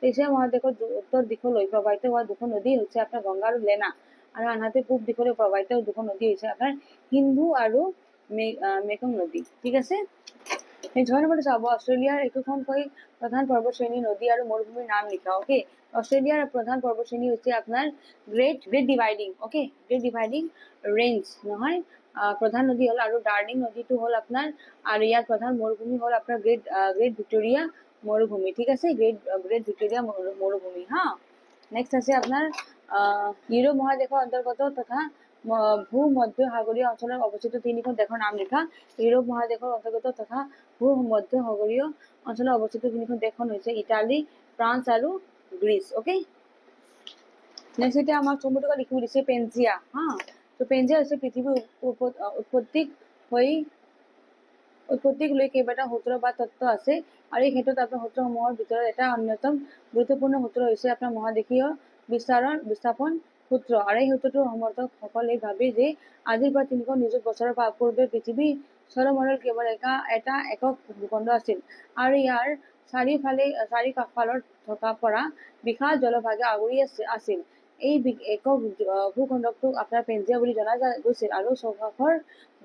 এছিয়া মহাদেশৰ উত্তৰ দিশলৈ প্ৰবাহিত হোৱা দুখন নদী হৈছে আপোনাৰ গংগা আৰু লেনা আৰু আনহাতে পূব দিশলৈ প্ৰবাহিত দুখন নদী হৈছে আপোনাৰ সিন্ধু আৰু মেকং নদী ঠিক আছে ছয় নম্বৰটো চাব অষ্ট্ৰেলিয়াৰ একোখনকৈ প্ৰধান পৰ্বতশ্ৰেণী নদী আৰু মৰুভূমিৰ নাম লিখা ওকে অষ্ট্ৰেলিয়াৰ প্ৰধান পৰ্বতশ্ৰেণী হৈছে আপোনাৰ great dividing okay great dividing range নহয় প্ৰধান নদী হ'ল আৰু ডাৰ্লিং নদীটো হ'ল আপোনাৰ আৰু ইয়াৰ প্ৰধান মৰুভূমি হ'ল আপোনাৰ গ্ৰেট ভিক্টোৰিয়া মৰুভূমি ঠিক আছে গ্ৰেট ভিক্টোৰিয়া মৰুভূমি হা নেক্সট আছে আপোনাৰ ইউৰোপ মহাদেশৰ অন্তৰ্গত তথা ভূমধ্য সাগৰীয় অঞ্চলত অৱস্থিত তিনিখন দেশৰ নাম লিখা ইউৰোপ মহাদেশৰ অন্তৰ্গত তথা ভূমধ্য সাগৰীয় অঞ্চলত অৱস্থিত তিনিখন দেশখন হৈছে ইটালী ফ্ৰান্স আৰু গ্ৰীচ ওকে নেক্সট এতিয়া আমাক চমুকৈ লিখিব দিছে পেনজিয়া হা তো পেনজিয়া হৈছে পৃথিৱীৰ উৎপত্তিক লৈ কেইবাটা সূত্ৰ বা তত্ত্ব আছে আৰু এই ক্ষেত্ৰত আপোনাৰ সূত্ৰসমূহৰ ভিতৰত এটা অন্যতম গুৰুত্বপূৰ্ণ সূত্ৰ হৈছে আপোনাৰ মহাদেশীয় বিস্থাপন সূত্ৰ আৰু এই সূত্ৰটোৰ সমৰ্থকসকলে ভাবে যে আজিৰ পৰা ৩০০ নিযুত বছৰৰ পূৰ্বে পৃথিৱী সৌৰমণ্ডল কেৱল এটা একক ভূখণ্ড আছিল আৰু ইয়াৰ চাৰিওফালৰ থকা পৰা বিশাল জলভাগে আগুৰি আছিল এই একক ভূখণ্ডটোক আপোনাৰ পেনজিয়া বুলি জনা গৈছিল আৰু চৌপাশৰ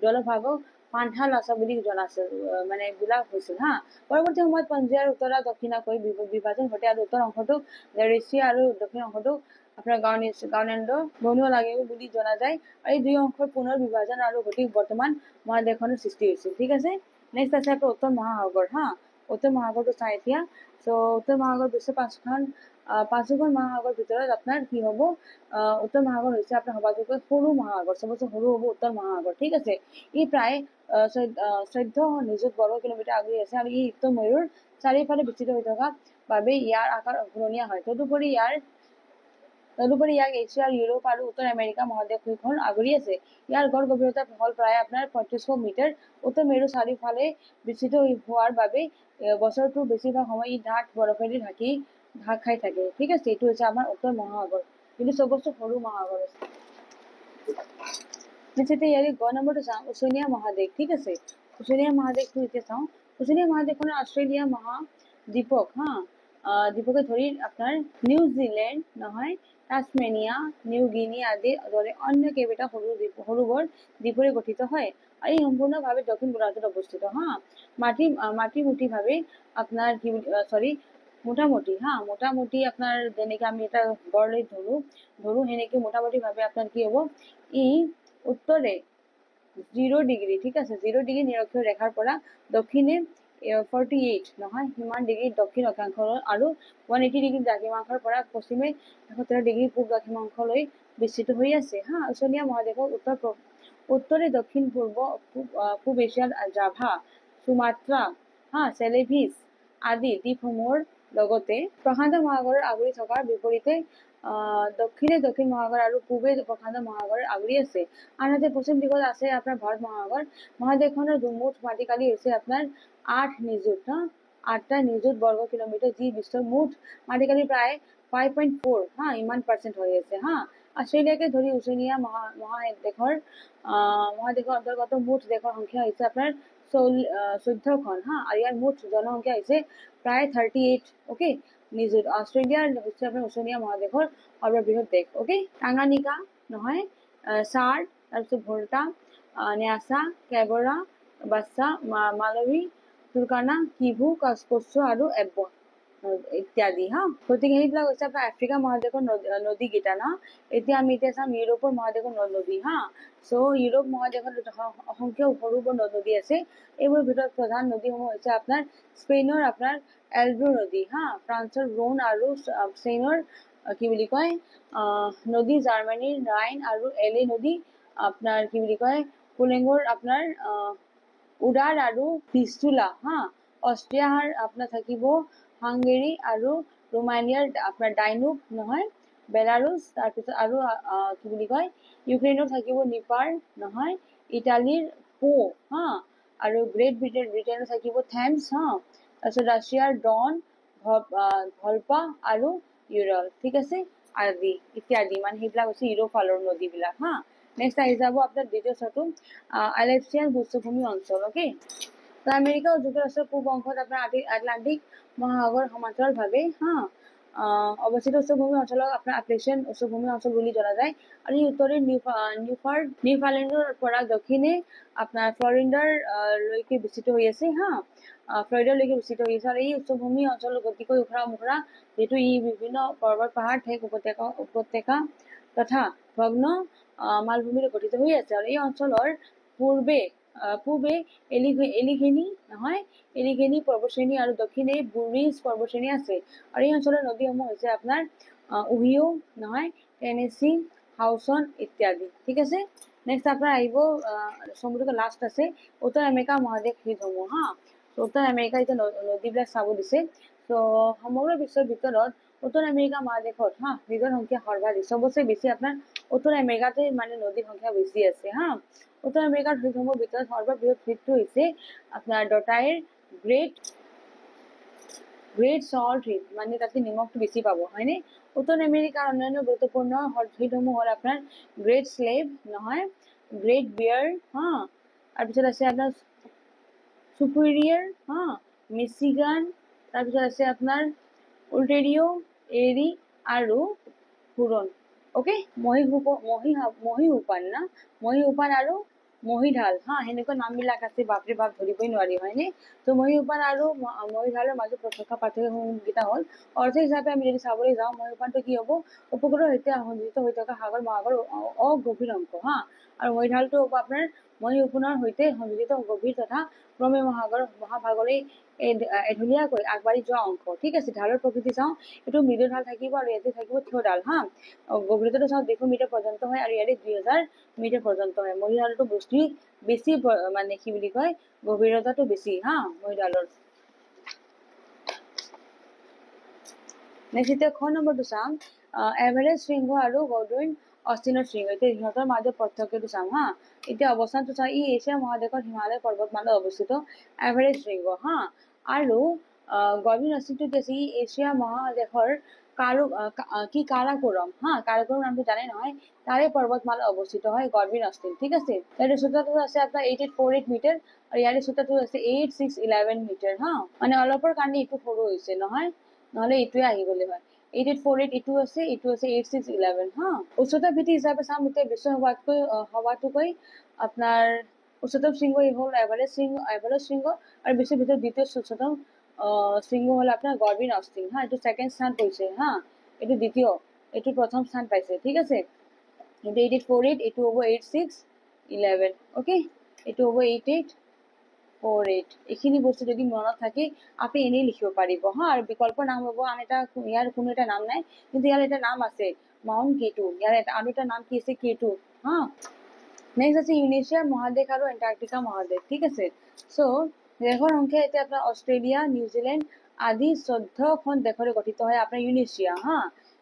জলভাগক পান্থালাছা বুলি জনাইছিল মানে বোলা হৈছিল হা পৰৱৰ্তী সময়ত পেনজিয়াৰ উত্তৰ দক্ষিণাকৈ বিভাজন ঘটে আৰু উত্তৰ অংশটোক লেৰেচিয়া আৰু দক্ষিণ অংশটোক আপোনাৰ গাউনেণ্ড বনোৱা লাগে বুলি জনা যায় আৰু এই দুই অংশৰ পুনৰ বিভাজন আৰু ঘটি বৰ্তমান মহাদেশখনৰ সৃষ্টি হৈছিল ঠিক আছে নেক্সট আছে আপোনাৰ উত্তৰ মহাসাগৰ হা উত্তৰ মহাসাগৰটো চাই এতিয়া চ' উত্তৰ মহাসাগৰ বিশ্বৰ পাঁচখন মহাসাগৰ ভিতৰত আপোনাৰ কি হ'ব উত্তৰ মহাসাগৰ হৈছে আপোনাৰ সবাতোকৈ সৰু মহাসাগৰ চবতছে সৰু হ'ব উত্তৰ মহাসাগৰ ঠিক আছে ই প্ৰায় 14 নিযুত বৰ্গ কিলোমিটাৰ আগুৰি আছে আৰু ই উত্তৰ ময়ুৰ চাৰিওফালে বিস্তৃত হৈ থকা বাবে ইয়াৰ আকাৰ ঘূৰণীয়া হয় তদুপৰি ইয়াক এছিয়া ইউৰোপ আৰু উত্তৰ আমেৰিকা মহাদেশখন আগুৰি আছে ইয়াৰ গড় গভীৰতা হ'ল প্ৰায় আপোনাৰ 3500 মিটাৰ উত্তৰ মেৰু চাৰিওফালে বিস্তৃত হোৱাৰ বাবে বছৰটোৰ বেছিভাগ সময় ই ডাঠ বৰফেৰে ঢাক খাই থাকে ঠিক আছে এইটো হৈছে আমাৰ উত্তৰ মহাসাগৰ কিন্তু চবতছে সৰু মহাসাগৰ আছে নিশ্চিত ইয়াৰে গ নম্বৰটো চাওঁ ওচনীয়া মহাদেশ ঠিক আছে ওচনীয়া মহাদেশটো এতিয়া চাওঁ ওচনীয়া মহাদেশখনৰ অষ্ট্ৰেলিয়া মহাদ্বীপক হা দ্বীপকে ধৰি আপোনাৰ নিউজিলেণ্ড নহয় টাছমেনিয়া নিউ গিনি আদিৰ দৰে অন্য কেইবাটা সৰু বৰ দ্বীপৰে গঠিত হয় আৰু ই সম্পূৰ্ণভাৱে দক্ষিণ গোলাৰ্ধত অৱস্থিত হা মাটিমুটিভাৱে আপোনাৰ মোটামুটি আপোনাৰ যেনেকে আমি এটা গড় লৈ ধৰো সেনেকে মোটামুটিভাৱে আপোনাৰ কি হ'ব ই উত্তৰে 0 ডিগ্ৰী ঠিক আছে 0 ডিগ্ৰী নিৰক্ষীয় ৰেখাৰ পৰা দক্ষিণে 48 নহয় সিমান ডিগ্ৰী দক্ষিণ অক্ষাংশ আৰু 180 ডিগ্ৰী দ্ৰাঘিমাংশৰ পৰা পশ্চিমে 113 ডিগ্ৰী পূব দ্ৰাঘিমাংশলৈ বিস্তৃত হৈ আছে হা ওচনীয়া মহাদেশৰ উত্তৰে দক্ষিণ পূব এছিয়াৰ জাভা সুমাত্ৰা হা চেলেভিছ আদি দ্বীপসমূহৰ লগতে প্ৰশান্ত মহাসাগৰৰ আগুৰি থকাৰ বিপৰীতে দক্ষিণে দক্ষিণ মহাসাগৰ আৰু পূবে প্ৰশান্ত মহাসাগৰ আগুৰি আছে আনহাতে পশ্চিম দিশত আছে আপোনাৰ ভাৰত মহাসাগৰ মহাদেশখনৰ মুঠ মাটিকালি হৈছে আপোনাৰ 8টা নিযুত বৰ্গ কিলোমিটাৰ যি বিশ্বৰ মুঠ মাটিকালি প্ৰায় 5.4 হা ইমান % হৈ আছে হা অষ্ট্ৰেলিয়াকে ধৰি ওচনীয়া মহাদেশৰ অন্তৰ্গত মুঠ দেশৰ সংখ্যা হৈছে আপোনাৰ 14খন হা আৰু ইয়াৰ মুঠ জনসংখ্যা হৈছে প্ৰায় 38 ওকে নিযুত অষ্ট্ৰেলিয়া হৈছে আপোনাৰ ওচনীয়া মহাদেশৰ সৰ্ববৃহৎ দেশ ওকে টাঙানিকা নহয় সাৰ্ট তাৰপিছত ভোল্টা ন্যাসা কেবৰা বাচ্চা মালৱী তুৰ্কানা কিভু কচ্চো আৰু এব্বা ইত্যাদি হা গতিকে সেইবিলাক হৈছে আপোনাৰ আফ্ৰিকা মহাদেশৰ নদীকেইটা না এতিয়া আমি চাম ইউৰোপৰ মহাদেশৰ নদী হা চ' ইউৰোপ মহাদেশত অসংখ্য সৰু বৰ নদী আছে এইবোৰৰ ভিতৰত প্ৰধান নদীসমূহ হৈছে আপোনাৰ স্পেইনৰ আপোনাৰ এলব্ৰো নদী হা ফ্ৰান্সৰ ৰোন আৰু স্পেইনৰ কি বুলি কয় নদী জাৰ্মানীৰ ৰাইন আৰু এলে নদী আপোনাৰ কি বুলি কয় পোলেণ্ডৰ আপোনাৰ উডাৰ আৰু পিস্তুলা হা অষ্ট্ৰিয়াৰ আপোনাৰ থাকিব হাংগেৰী আৰু ৰোমানিয়াৰ আপোনাৰ ডাইনুব নহয় বেলাৰুছ তাৰপিছত আৰু কি বুলি কয় ইউক্ৰেইনৰ থাকিব নিপাৰ নহয় ইটালীৰ পো হা আৰু গ্ৰেট ব্ৰিটেইনৰ থাকিব থেমছ হা তাৰপিছত ৰাছিয়াৰ ডন ভলপা আৰু ইউৰল ঠিক আছে আদি ইত্যাদি মানে সেইবিলাক হৈছে ইউৰোপ ফালৰ নদীবিলাক হা নেক্সট আহি যাব আপোনাৰ দ্বিতীয় চটো আলেপচিয়ান গুচ্ছভূমি অঞ্চল ওকে তো আমেৰিকা যুক্তৰাষ্ট্ৰৰ পূব অংশত আপোনাৰ আটলান্টিক মহাসাগৰ সমান্তৰালভাৱে হা অৱস্থিত উচ্চভূমি অঞ্চলক আপোনাৰ আপলেচিয়ান উচ্চভূমি অঞ্চল বুলি জনা যায় আৰু ই উত্তৰে নিউফাউণ্ডলেণ্ডৰ পৰা দক্ষিণে আপোনাৰ ফ্লৰিডাৰ লৈকে বিস্তৃত হৈ আছে হা ফ্লৰিডালৈকে বিস্তৃত হৈ আছে আৰু এই উচ্চভূমি অঞ্চল গতিকৈ ওখৰা মুখৰা যিহেতু ই বিভিন্ন পৰ্বত পাহাৰ ঠেক উপত্যকা তথা ভগ্ন মালভূমিৰে গঠিত হৈ আছে আৰু এই অঞ্চলৰ পূবে এলিঘেনি নহয় এলিঘেনি পৰ্বতশ্ৰেণী আৰু দক্ষিণে বুৰিজ পৰ্বতশ্ৰেণী আছে আৰু এই অঞ্চলৰ নদীসমূহ হৈছে আপোনাৰ উহিও নহয় টেনেচি হাউচন ইত্যাদি ঠিক আছে নেক্সট আপোনাৰ আহিব চমুকৈ লাষ্ট আছে উত্তৰ আমেৰিকা মহাদেশ হৃদসমূহ হা উত্তৰ আমেৰিকা এতিয়া নদীবিলাক চাব দিছে তো সমগ্ৰ বিশ্বৰ ভিতৰত উত্তৰ আমেৰিকা মহাদেশত হা হ্ৰদৰ সংখ্যা সৰ্বাধিক চবচে বেছি আপোনাৰ উত্তৰ আমেৰিকাতে মানে নদীৰ সংখ্যা বেছি আছে হা উত্তৰ আমেৰিকাৰ হ্ৰদসমূহৰ ভিতৰত সৰ্ববৃহৎ হ্ৰদটো হৈছে আপোনাৰ ডটাইৰ গ্ৰেট সল্ট হ্ৰদ মানে তাতে নিমখটো বেছি পাব হয়নে উত্তৰ আমেৰিকাৰ অন্যান্য গুৰুত্বপূৰ্ণ হ্ৰদসমূহ হ'ল আপোনাৰ গ্ৰেট স্লেভ নহয় গ্ৰেট বিয়াৰ হা তাৰপিছত আছে আপোনাৰ সুপিৰিয়াৰ হা মিচিগান তাৰপিছত আছে আপোনাৰ উল্টেৰিঅ' এৰি আৰু হুৰন ওকে মহীসোপান আৰু মহীঢাল হা সেনেকুৱা নামবিলাক আছে বাপৰে বাপ ধৰিবই নোৱাৰি হয়নে তো মহীসোপান আৰু মহীঢালৰ মাজত পাৰ্থক্যকেইটা হ'ল অৰ্থ হিচাপে আমি যদি চাবলৈ যাওঁ মহীসোপানটো কি হ'ব উপকূলৰ সৈতে সংযোজিত হৈ থকা সাগৰ মহাসাগৰ অগভীৰ অংশ হা আৰু মহীঢালটো হ'ব আপোনাৰ মহীসোপানৰ সৈতে সংযোজিত গভীৰ তথা ক্ৰমে মহাসাগৰে এঢলীয়াকৈ আগবাঢ়ি যোৱা অংশ ঠিক আছে ঢালৰ প্ৰকৃতি চাওঁ এইটো মৃদু ঢাল থাকিব আৰু ইয়াতে থাকিব থিয় ঢাল হা গভীৰতাটো চাওঁ 200 মিটাৰ পৰ্যন্ত হয় আৰু ইয়াতে 2000 মিটাৰ পৰ্যন্ত হয় মহীঢালটো বেছি মানে কি বুলি কয় গভীৰতাটো বেছি হা মহীঢালৰ নেক্সট এতিয়া খ নম্বৰটো চাম এভাৰেষ্ট শৃংগ আৰু গডউইন অষ্টিনৰ শৃংগ এতিয়া সিহঁতৰ মাজত পাৰ্থক্যটো চাম হা এতিয়া অৱস্থানটো চাওঁ ই এছিয়া মহাদেশৰ হিমালয় পৰ্বতমালাত অৱস্থিত এভাৰেষ্ট শৃংগ হা আৰু গডউইন অষ্টিনটো কি আছে ই এছিয়া মহাদেশৰ কাৰাকোৰম হা কাৰাকোৰম নামটো জানে নহয় তাৰে পৰ্বতমালাত অৱস্থিত হয় গডউইন অষ্টিন ঠিক আছে ইয়াৰ চোতাটো আছে আপোনাৰ 8848 মিটাৰ আৰু ইয়াৰ চোতাটো আছে 8611 মিটাৰ হা মানে অলপৰ কাৰণে এইটো সৰু হৈছে নহয় নহলে এইটোৱে আহি গলে হয় 8848 এইটো আছে 8611 হা উচ্চতা ভিত্তি হিচাপে চাম এতিয়া বিশ্ব সবাতোকৈ আপোনাৰ উচ্চতম শৃংগ হ'ল এভাৰেষ্ট শৃংগ আৰু বিশ্বৰ ভিতৰত দ্বিতীয় উচ্চতম শৃংগ হ'ল আপোনাৰ গডউইন অষ্টিন হা এইটো ছেকেণ্ড স্থান পাইছে হা এইটো দ্বিতীয় এইটো প্ৰথম স্থান পাইছে ঠিক আছে এইটো 8848 এইটো হ'ব 8611 ওকে এইটো হ'ব 8848 এইখিনি বস্তু যদি মনত থাকে আপনি এনেই লিখিব পাৰিব হা আৰু বিকল্পৰ নাম হ'ব আন এটা ইয়াৰ কোনো এটা নাম নাই কিন্তু ইয়াৰ এটা নাম আছে মাউণ্ট কেটু ইয়াৰ আন এটা নাম কি আছে কেটু হা নেক্সট আছে ইউৰেছিয়া মহাদেশ আৰু এণ্টাৰ্কটিকা মহাদেশ ঠিক আছে সো দেশৰ সংখ্যা এতিয়া আপোনাৰ অষ্ট্ৰেলিয়া নিউজিলেণ্ড আদি 14খন দেশৰে গঠিত হয় আপোনাৰ ইউৰেছিয়া হা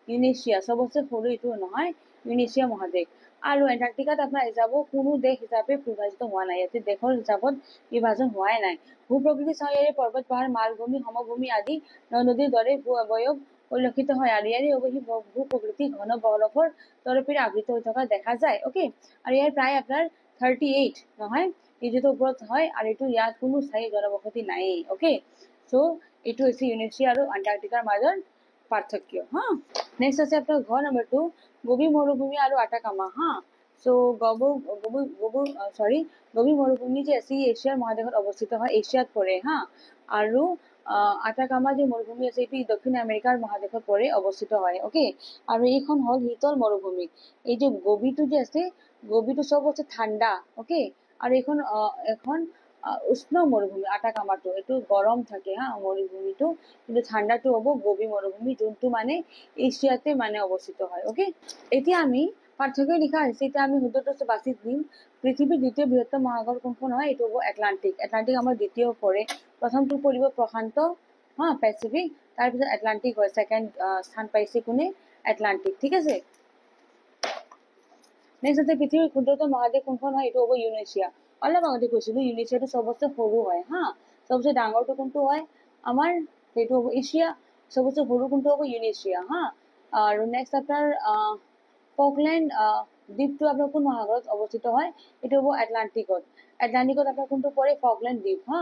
ইউৰেছিয়া চবতছে সৰু এইটো নহয় ইউৰেছিয়া মহাদেশ আৰু এণ্টাৰ্কটিকাত আপোনাৰ হিচাপ কোনো দেশ হিচাপে বিভাজিত হোৱা নাই ইয়াতে দেশৰ হিচাপত বিভাজন হোৱাই নাই ভূপ্ৰকৃতি চাওঁ ইয়াৰে পৰ্বত পাহাৰ মালভূমি সমভূমি আদি নদীৰ দৰে ভূ অৱয়ব পৰিলক্ষিত হয় আৰু ইয়াৰে ভূপ্ৰকৃতি ঘন বৰফৰ তৰপেৰে আবৃত হৈ থকা দেখা যায় ওকে আৰু ইয়াৰ প্ৰায় আপোনাৰ 38 নহয় এইটোৰ ওপৰত হয় আৰু এইটো ইয়াত কোনো স্থায়ী জনবসতি নাই ওকে সো এইটো হৈছে ইউৰেছিয়া আৰু এণ্টাৰ্কটিকাৰ মাজৰ পাৰ্থক্য হা নেক্সট আছে আপোনাৰ ঘৰ নম্বৰ 2 গোবি মৰুভূমি আৰু আটাকামা হা সো গোবি মৰুভূমি যে আছে এছিয়াৰ মহাদেশত অৱস্থিত হয় এছিয়াত পৰে হা আৰু আটাকামা যে মৰুভূমি আছে এইটো দক্ষিণ আমেৰিকাৰ মহাদেশত পৰে অৱস্থিত হয় ওকে আৰু এইখন হ'ল শীতল মৰুভূমি এই যে গোবিটো যে আছে গোবিটো সব হচ্ছে ঠাণ্ডা ওকে আৰু এখন উষ্ণ মৰুভূমি আটাকামাটো এইটো গৰম থাকে হা মৰুভূমিটো কিন্তু ঠাণ্ডাটো হ'ব গোবি মৰুভূমি যোনটো মানে এছিয়াতে মানে অৱস্থিত হয় ওকে এতিয়া আমি পাৰ্থক্য লিখা হৈছে এতিয়া আমি শুদ্ধটো বাছি দিম পৃথিৱীৰ দ্বিতীয় বৃহত্তম মহাসাগৰ কোনখন হয় এইটো হ'ব এটলান্টিক এটলান্টিক আমাৰ দ্বিতীয় পৰে প্ৰথমটো পৰিব প্ৰশান্ত হা পেচিফিক তাৰপিছত এটলান্টিক হয় সেকেন্ড স্থান পাইছে কোনে এটলান্টিক ঠিক আছে নেক্সট আছে পৃথিৱীৰ ক্ষুদ্ৰতম মহাদেশ কোনখন হয় এইটো হ'ব ইউৰেচিয়া অলপ আগতে কৈছিলো ইউৰেচিয়াটো চবতছে সৰু হয় হা চবতছে ডাঙৰটো কোনটো হয় আমাৰ সেইটো হ'ব এছিয়া চবতছে সৰু কোনটো হ'ব ইউৰেচিয়া হা আৰু নেক্সট আপোনাৰ ফকলেণ্ড দ্বীপটো আপোনাৰ কোন মহাসাগৰত অৱস্থিত হয় এইটো হ'ব এটলান্টিকত আপোনাৰ কোনটো পৰে ফকলেণ্ড দ্বীপ হা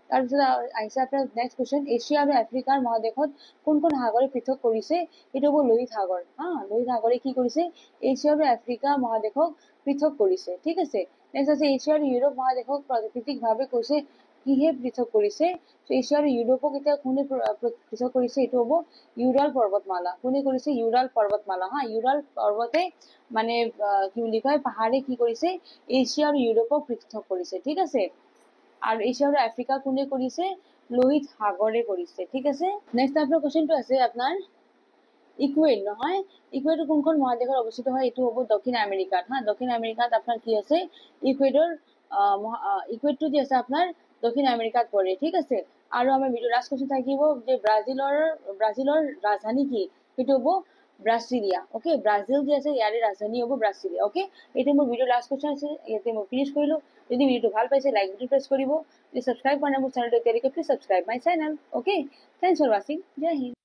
তাৰপিছত আহিছে আপোনাৰ নেক্সট কুৱেশ্যন এছিয়া আৰু আফ্ৰিকাৰ মহাদেশত কোন কোন সাগৰে পৃথক কৰিছে এইটো হ'ব লোহিত সাগৰ হা লোহিত সাগৰে কি কৰিছে এছিয়া আৰু আফ্ৰিকা মহাদেশক পৃথক কৰিছে ঠিক আছে নেক্সট আছে এছিয়া আৰু ইউৰোপ মহাদেশক প্ৰাকৃতিকভাৱে কৈছে কিহে পৃথক কৰিছে এছিয়া আৰু ইউৰোপক এতিয়া কোনে পৃথক কৰিছে এইটো হ'ব ইউৰাল পৰ্বতমালা কোনে কৰিছে ইউৰাল পৰ্বতমালা হা ইউৰাল পৰ্বতে মানে কি বুলি কয় পাহাৰে কি কৰিছে এছিয়া আৰু ইউৰোপক পৃথক কৰিছে ঠিক আছে আৰু এছিয়া আৰু আফ্ৰিকা কোনে কৰিছে লোহিত সাগৰে কৰিছে ঠিক আছে নেক্সট আপোনাৰ কোৱেশ্চনটো আছে আপোনাৰ ইকুৱেড নহয় ইকুৱেডৰ কোনখন মহাদেশত অৱস্থিত হয় এইটো হ'ব দক্ষিণ আমেৰিকাত হা দক্ষিণ আমেৰিকাত আপোনাৰ কি আছে ইকুৱেডৰ ইকুৱেডটো যে আছে আপোনাৰ দক্ষিণ আমেৰিকাত পৰে ঠিক আছে আৰু আমাৰ ভিডিঅ লাষ্ট কোৱেশ্চন থাকিব যে ব্ৰাজিলৰ ৰাজধানী কি সেইটো হ'ব ব্ৰাছিলিয়া ওকে ব্ৰাজিল যে আছে ইয়াৰে ৰাজধানী হ'ব ব্ৰাছিলিয়া ওকে এইটো মোৰ ভিডিঅ লাষ্ট কোৱেশ্চন আছে ইয়াতে মই ফিনিশ কৰিলো যদি ভিডিঅটো ভাল পাইছে লাইক বাটন প্ৰেছ কৰিব প্লিজ সাবস্ক্ৰাইব কৰা মোৰ চেনেলটো এতিয়ালৈকে please subscribe my channel okay thanks for watching Jai Hind